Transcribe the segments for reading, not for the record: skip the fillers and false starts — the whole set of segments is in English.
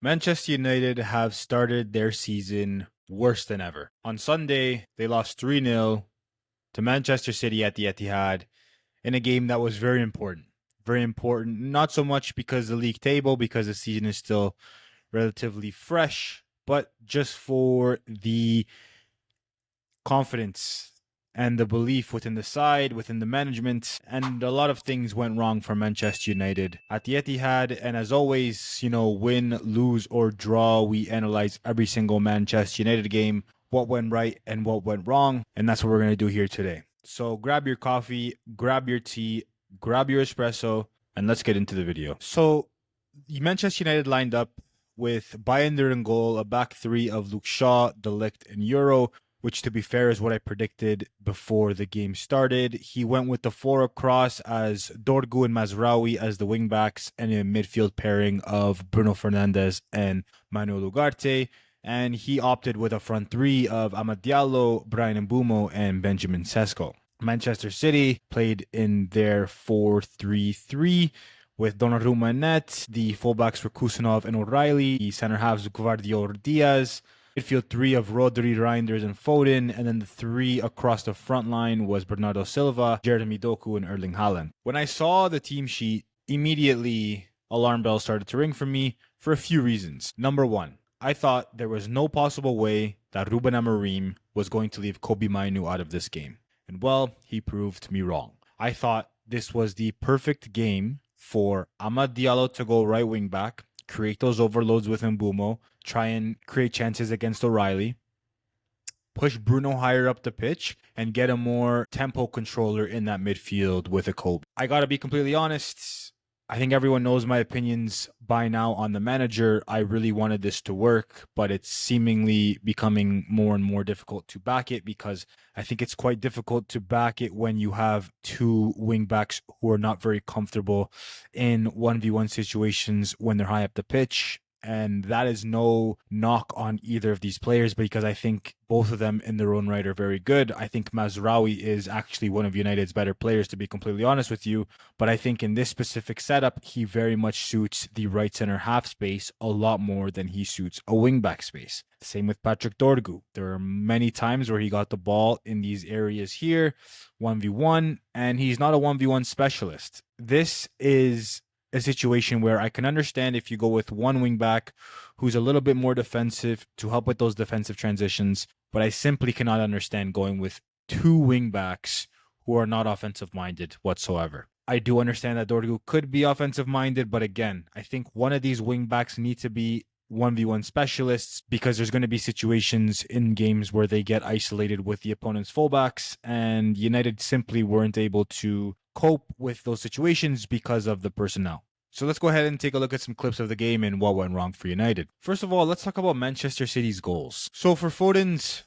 Manchester United have started their season worse than ever. On Sunday, they lost 3-0 to Manchester City at the Etihad in a game that was very important. Very important, not so much because the league table, because the season is still relatively fresh, but just for the confidence and the belief within the side, within the management, and a lot of things went wrong for Manchester United at the Etihad. And as always, win, lose, or draw, we analyze every single Manchester United game, what went right and what went wrong, and that's what we're going to do here today. So grab your coffee, grab your tea, grab your espresso, and let's get into the video. So Manchester United lined up with Bayern in goal, a back three of Luke Shaw, De Ligt, and Euro, which to be fair is what I predicted before the game started. He went with the four across as Dorgu and Mazraoui as the wingbacks and a midfield pairing of Bruno Fernandes and Manuel Ugarte. And he opted with a front three of Amad Diallo, Brian Mbeumo, and Benjamin Sesko. Manchester City played in their 4-3-3 with Donnarumma and net. The fullbacks were Kusanov and O'Reilly. The center halves Gvardiol Diaz. Midfield three of Rodri, Reinders, and Foden, and then the three across the front line was Bernardo Silva, Jeremy Doku, and Erling Haaland. When I saw the team sheet, immediately alarm bells started to ring for me for a few reasons. Number one, I thought there was no possible way that Ruben Amorim was going to leave Kobbie Mainoo out of this game. And well, he proved me wrong. I thought this was the perfect game for Amad Diallo to go right wing back, create those overloads with Mbeumo, try and create chances against O'Reilly, push Bruno higher up the pitch, and get a more tempo controller in that midfield with a Kobbie. I gotta be completely honest, I think everyone knows my opinions by now on the manager. I really wanted this to work, but it's seemingly becoming more and more difficult to back it because I think it's quite difficult to back it when you have two wingbacks who are not very comfortable in 1v1 situations when they're high up the pitch. And that is no knock on either of these players because I think both of them in their own right are very good. I think Mazraoui is actually one of United's better players, to be completely honest with you. But I think in this specific setup, he very much suits the right center half space a lot more than he suits a wingback space. Same with Patrick Dorgu. There are many times where he got the ball in these areas here, 1v1, and he's not a 1v1 specialist. This is a situation where I can understand if you go with one wingback who's a little bit more defensive to help with those defensive transitions, but I simply cannot understand going with two wingbacks who are not offensive minded whatsoever. I do understand that Dorgu could be offensive minded, but again, I think one of these wingbacks need to be 1v1 specialists because there's going to be situations in games where they get isolated with the opponent's fullbacks, and United simply weren't able to cope with those situations because of the personnel. So let's go ahead and take a look at some clips of the game and what went wrong for United. First of all, let's talk about Manchester City's goals. So for Foden's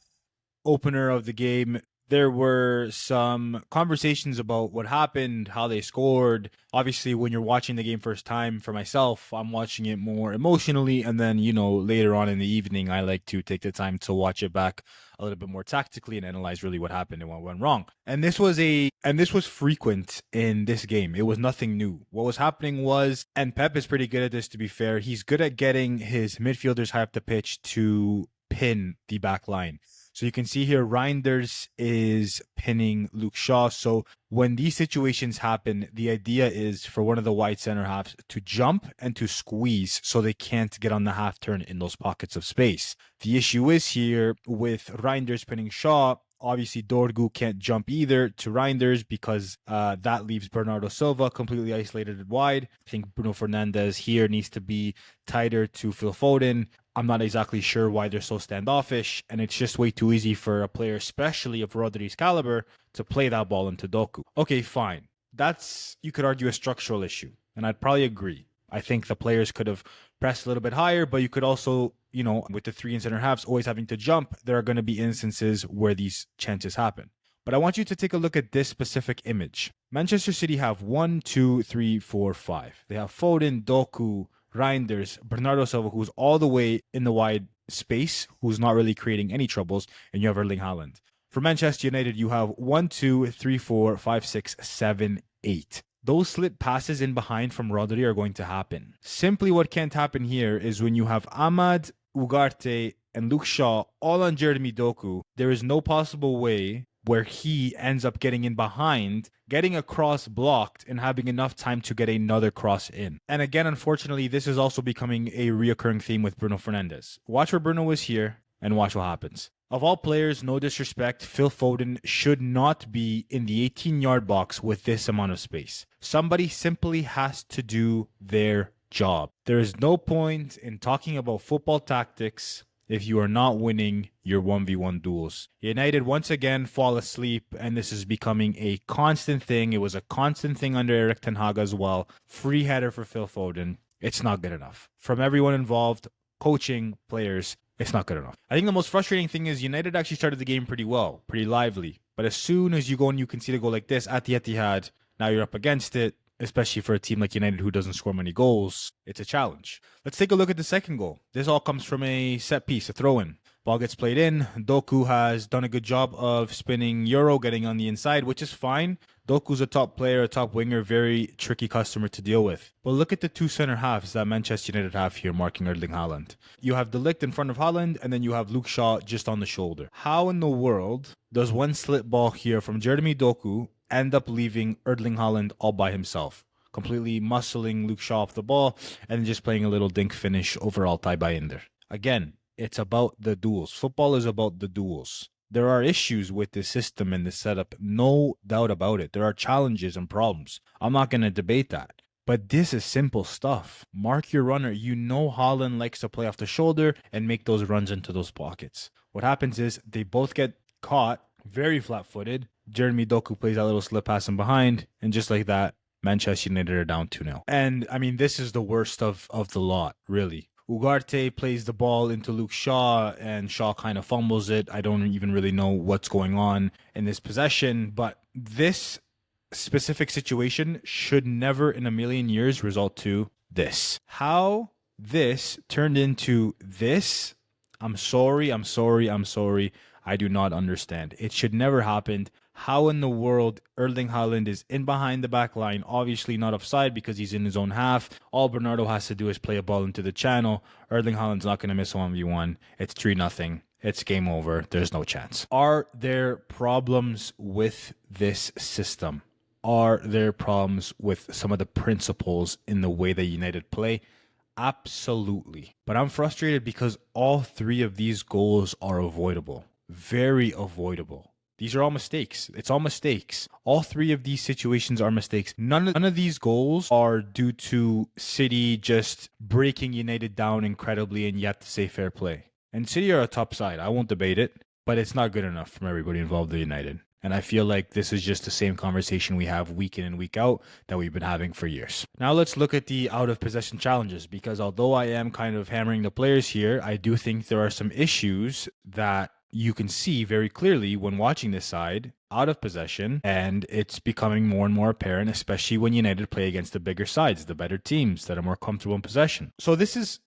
opener of the game, there were some conversations about what happened, how they scored. Obviously, when you're watching the game first time, for myself, I'm watching it more emotionally. And then, later on in the evening, I like to take the time to watch it back a little bit more tactically and analyze really what happened and what went wrong. And this was frequent in this game. It was nothing new. What was happening was, and Pep is pretty good at this, to be fair, he's good at getting his midfielders high up the pitch to pin the back line. So you can see here, Reinders is pinning Luke Shaw. So when these situations happen, the idea is for one of the wide center halves to jump and to squeeze so they can't get on the half turn in those pockets of space. The issue is here with Reinders pinning Shaw. Obviously, Dorgu can't jump either to Reinders because that leaves Bernardo Silva completely isolated wide. I think Bruno Fernandes here needs to be tighter to Phil Foden. I'm not exactly sure why they're so standoffish, and it's just way too easy for a player, especially of Rodri's caliber, to play that ball into Doku. Okay, fine. That's, you could argue, a structural issue, and I'd probably agree. I think the players could have pressed a little bit higher, but you could also, with the three in center halves always having to jump, there are going to be instances where these chances happen. But I want you to take a look at this specific image. Manchester City have 1, 2, 3, 4, 5. They have Foden, Doku, Reinders, Bernardo Silva, who's all the way in the wide space, who's not really creating any troubles, and you have Erling Haaland. For Manchester United, you have 1, 2, 3, 4, 5, 6, 7, 8. those slip passes in behind from Rodri are going to happen. Simply what can't happen here is when you have Ahmad, Ugarte, and Luke Shaw all on Jeremy Doku, there is no possible way where he ends up getting in behind, getting a cross blocked, and having enough time to get another cross in. And again, unfortunately, this is also becoming a reoccurring theme with Bruno Fernandes. Watch where Bruno is here and watch what happens. Of all players, no disrespect, Phil Foden should not be in the 18-yard box with this amount of space. Somebody simply has to do their job. There is no point in talking about football tactics if you are not winning your 1v1 duels. United once again fall asleep, and this is becoming a constant thing. It was a constant thing under Erik ten Hag as well. Free header for Phil Foden. It's not good enough. From everyone involved, coaching, players, it's not good enough. I think the most frustrating thing is United actually started the game pretty well, pretty lively. But as soon as you go and you concede a goal like this at the Etihad, now you're up against it, especially for a team like United who doesn't score many goals. It's a challenge. Let's take a look at the second goal. This all comes from a set piece, a throw-in. Ball gets played in. Doku has done a good job of spinning Euro, getting on the inside, which is fine. Doku's a top player, a top winger, very tricky customer to deal with. But look at the two center halves that Manchester United have here marking Erling Haaland. You have De Ligt in front of Haaland, and then you have Luke Shaw just on the shoulder. How in the world does one slip ball here from Jeremy Doku end up leaving Erling Haaland all by himself? Completely muscling Luke Shaw off the ball and just playing a little dink finish over Altay Bayındır. Again, it's about the duels. Football is about the duels. There are issues with this system and this setup, no doubt about it. There are challenges and problems. I'm not going to debate that. But this is simple stuff. Mark your runner. You know Haaland likes to play off the shoulder and make those runs into those pockets. What happens is they both get caught very flat-footed. Jeremy Doku plays that little slip pass in behind, and just like that, Manchester United are down 2-0. And, I mean, this is the worst of the lot, really. Ugarte plays the ball into Luke Shaw, and Shaw kind of fumbles it. I don't even really know what's going on in this possession, but this specific situation should never in a million years result to this. How this turned into this, I'm sorry. I do not understand. It should never happen. How in the world Erling Haaland is in behind the back line, obviously not offside because he's in his own half. All Bernardo has to do is play a ball into the channel. Erling Haaland's not going to miss a 1v1. It's 3-0. It's game over. There's no chance. Are there problems with this system? Are there problems with some of the principles in the way that United play? Absolutely. But I'm frustrated because all three of these goals are avoidable. Very avoidable. These are all mistakes. It's all mistakes. All three of these situations are mistakes. None of these goals are due to City just breaking United down incredibly and yet to say fair play. And City are a top side. I won't debate it, but it's not good enough from everybody involved in United. And I feel like this is just the same conversation we have week in and week out that we've been having for years. Now let's look at the out of possession challenges, because although I am kind of hammering the players here, I do think there are some issues that you can see very clearly when watching this side out of possession, and it's becoming more and more apparent, especially when United play against the bigger sides, the better teams that are more comfortable in possession. So this is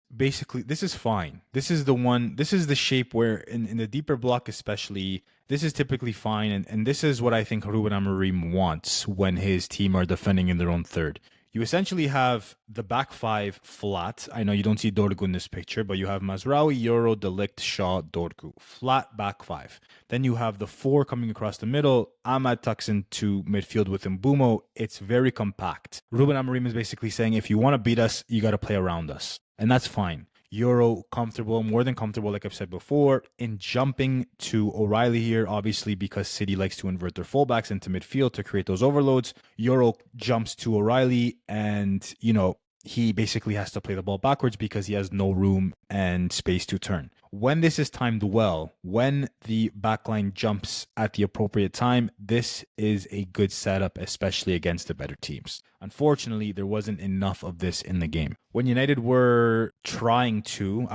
fine. This is the shape where in the deeper block especially, this is typically fine, and this is what I think Ruben Amorim wants when his team are defending in their own third. You essentially have the back five flat. I know you don't see Dorgu in this picture, but you have Mazraoui, Euro, De Ligt, Shaw, Dorgu. Flat back five. Then you have the four coming across the middle. Ahmad tucks into midfield with Mbumo. It's very compact. Ruben Amorim is basically saying, if you want to beat us, you got to play around us. And that's fine. Euro comfortable, more than comfortable, like I've said before, in jumping to O'Reilly here, obviously because City likes to invert their fullbacks into midfield to create those overloads. Euro jumps to O'Reilly and, he basically has to play the ball backwards because he has no room and space to turn. When this is timed well, when the backline jumps at the appropriate time, this is a good setup, especially against the better teams. Unfortunately, there wasn't enough of this in the game. When United were trying to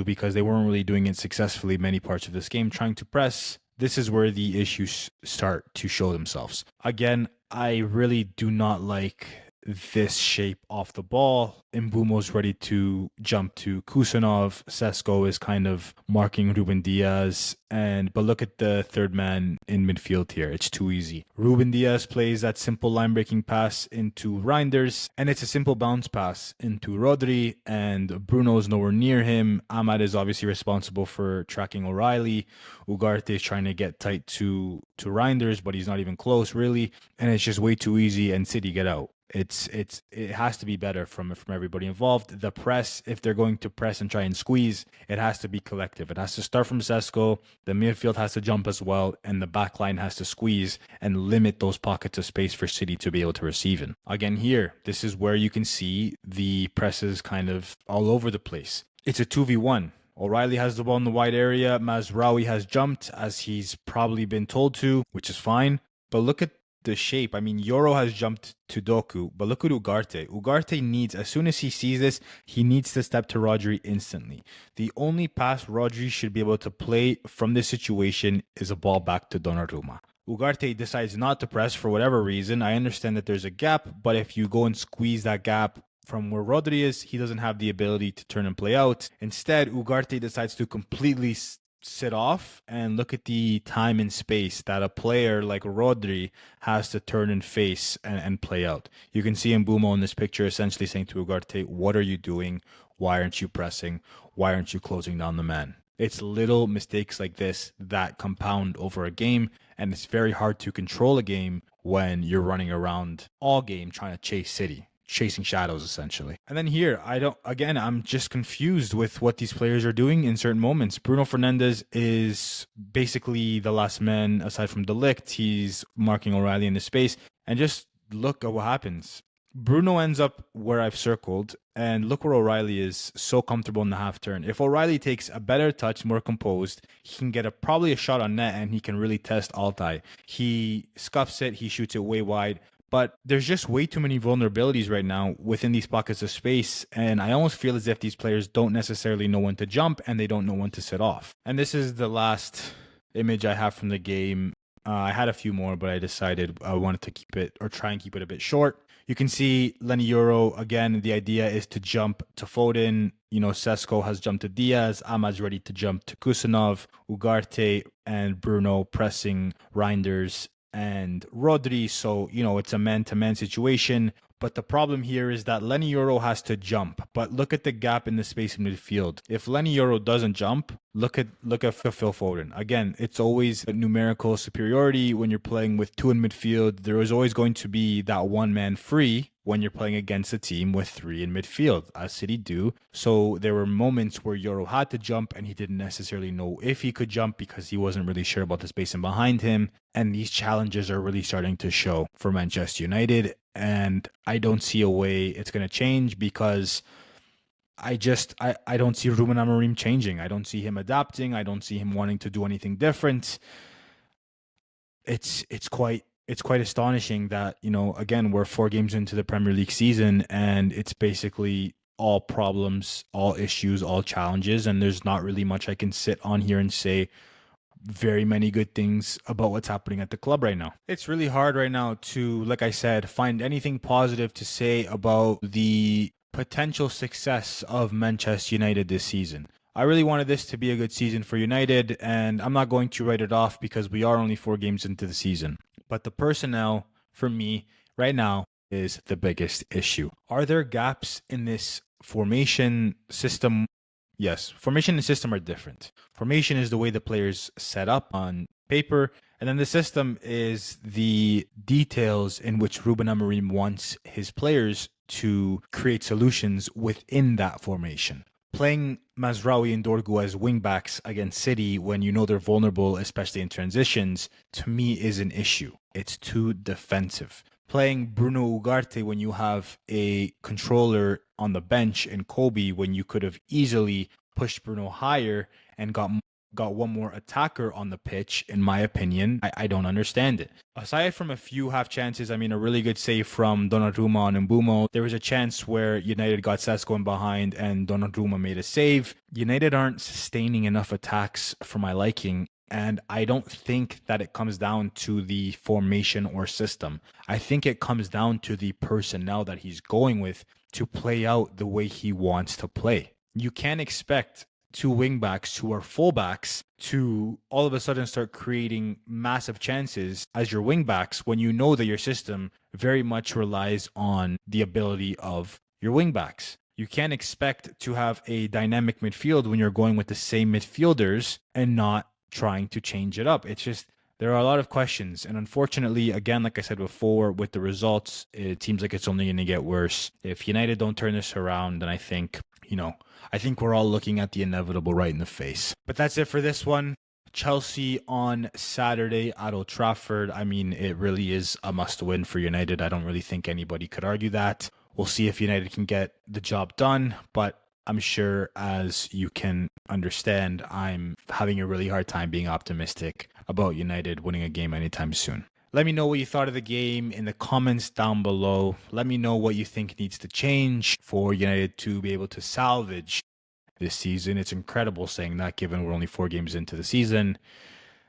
because they weren't really doing it successfully many parts of this game, trying to press, this is where the issues start to show themselves. Again, I really do not like this shape off the ball. Mbumo's ready to jump to Kusanov. Sesko is kind of marking Ruben Diaz. But look at the third man in midfield here. It's too easy. Ruben Diaz plays that simple line breaking pass into Reinders, and it's a simple bounce pass into Rodri, and Bruno's nowhere near him. Ahmad is obviously responsible for tracking O'Reilly. Ugarte is trying to get tight to Reinders, but he's not even close really, and it's just way too easy, and City get out. It has to be better from everybody involved. The press, if they're going to press and try and squeeze, it has to be collective. It has to start from Sesko. The midfield has to jump as well, and the back line has to squeeze and limit those pockets of space for City to be able to receive in. Again, here, this is where you can see the presses kind of all over the place. It's a 2v1. O'Reilly has the ball in the wide area. Mazraoui has jumped as he's probably been told to, which is fine. But look at the shape. I mean, Yoro has jumped to Doku, but look at Ugarte. Ugarte needs, as soon as he sees this, he needs to step to Rodri instantly. The only pass Rodri should be able to play from this situation is a ball back to Donnarumma. Ugarte decides not to press for whatever reason. I understand that there's a gap, but if you go and squeeze that gap from where Rodri is, he doesn't have the ability to turn and play out. Instead, Ugarte decides to completely sit off, and look at the time and space that a player like Rodri has to turn and face and play out. You can see Mbumo in this picture essentially saying to Ugarte, what are you doing? Why aren't you pressing? Why aren't you closing down the man? It's little mistakes like this that compound over a game, and it's very hard to control a game when you're running around all game trying to chase City. Chasing shadows, essentially. And then here, I'm just confused with what these players are doing in certain moments. Bruno Fernandes is basically the last man aside from De Ligt. He's marking O'Reilly in the space. And just look at what happens. Bruno ends up where I've circled, and look where O'Reilly is, so comfortable in the half turn. If O'Reilly takes a better touch, more composed, he can get probably a shot on net, and he can really test Altai. He scuffs it, he shoots it way wide. But there's just way too many vulnerabilities right now within these pockets of space. And I almost feel as if these players don't necessarily know when to jump and they don't know when to sit off. And this is the last image I have from the game. I had a few more, but I decided I wanted to keep it or try and keep it a bit short. You can see Lenny Yoro, again, the idea is to jump to Foden. Sesko has jumped to Diaz. Ahmad's ready to jump to Kusanov. Ugarte and Bruno pressing Reinders and Rodri, so it's a man-to-man situation. But the problem here is that Lenny Yoro has to jump. But look at the gap in the space in midfield. If Lenny Yoro doesn't jump, look at Phil Foden. Again, it's always a numerical superiority when you're playing with two in midfield. There is always going to be that one man free when you're playing against a team with three in midfield, as City do. So there were moments where Yoro had to jump and he didn't necessarily know if he could jump because he wasn't really sure about the spacing behind him. And these challenges are really starting to show for Manchester United. And I don't see a way it's going to change because I don't see Ruben Amorim changing. I don't see him adapting. I don't see him wanting to do anything different. It's quite astonishing that, again, we're 4 games into the Premier League season and it's basically all problems, all issues, all challenges. And there's not really much I can sit on here and say very many good things about what's happening at the club right now. It's really hard right now to, like I said, find anything positive to say about the potential success of Manchester United this season. I really wanted this to be a good season for United, and I'm not going to write it off because we are only 4 games into the season. But the personnel, for me, right now, is the biggest issue. Are there gaps in this formation system? Yes, formation and system are different. Formation is the way the players set up on paper, and then the system is the details in which Ruben Amorim wants his players to create solutions within that formation. Playing Mazraoui and Dorgu as wingbacks against City when you know they're vulnerable, especially in transitions, to me is an issue. It's too defensive. Playing Bruno Ugarte when you have a controller on the bench and Kobe when you could have easily pushed Bruno higher and got one more attacker on the pitch, in my opinion, I don't understand it. Aside from a few half chances, a really good save from Donnarumma and Mbumo. There was a chance where United got Sesko in behind and Donnarumma made a save. United aren't sustaining enough attacks for my liking. And I don't think that it comes down to the formation or system. I think it comes down to the personnel that he's going with to play out the way he wants to play. You can't expect two wingbacks who are fullbacks to all of a sudden start creating massive chances as your wingbacks when you know that your system very much relies on the ability of your wingbacks. You can't expect to have a dynamic midfield when you're going with the same midfielders and not trying to change it up. It's just there are a lot of questions. And unfortunately, again, like I said before, with the results, it seems like it's only going to get worse. If United don't turn this around, then I think we're all looking at the inevitable right in the face. But that's it for this one. Chelsea on Saturday at Old Trafford. I mean, it really is a must win for United. I don't really think anybody could argue that. We'll see if United can get the job done, but I'm sure, as you can understand, I'm having a really hard time being optimistic about United winning a game anytime soon. Let me know what you thought of the game in the comments down below. Let me know what you think needs to change for United to be able to salvage this season. It's incredible saying that, given we're only 4 games into the season.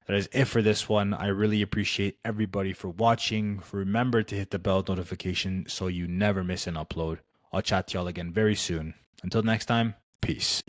That is it for this one. I really appreciate everybody for watching. Remember to hit the bell notification so you never miss an upload. I'll chat to y'all again very soon. Until next time, peace.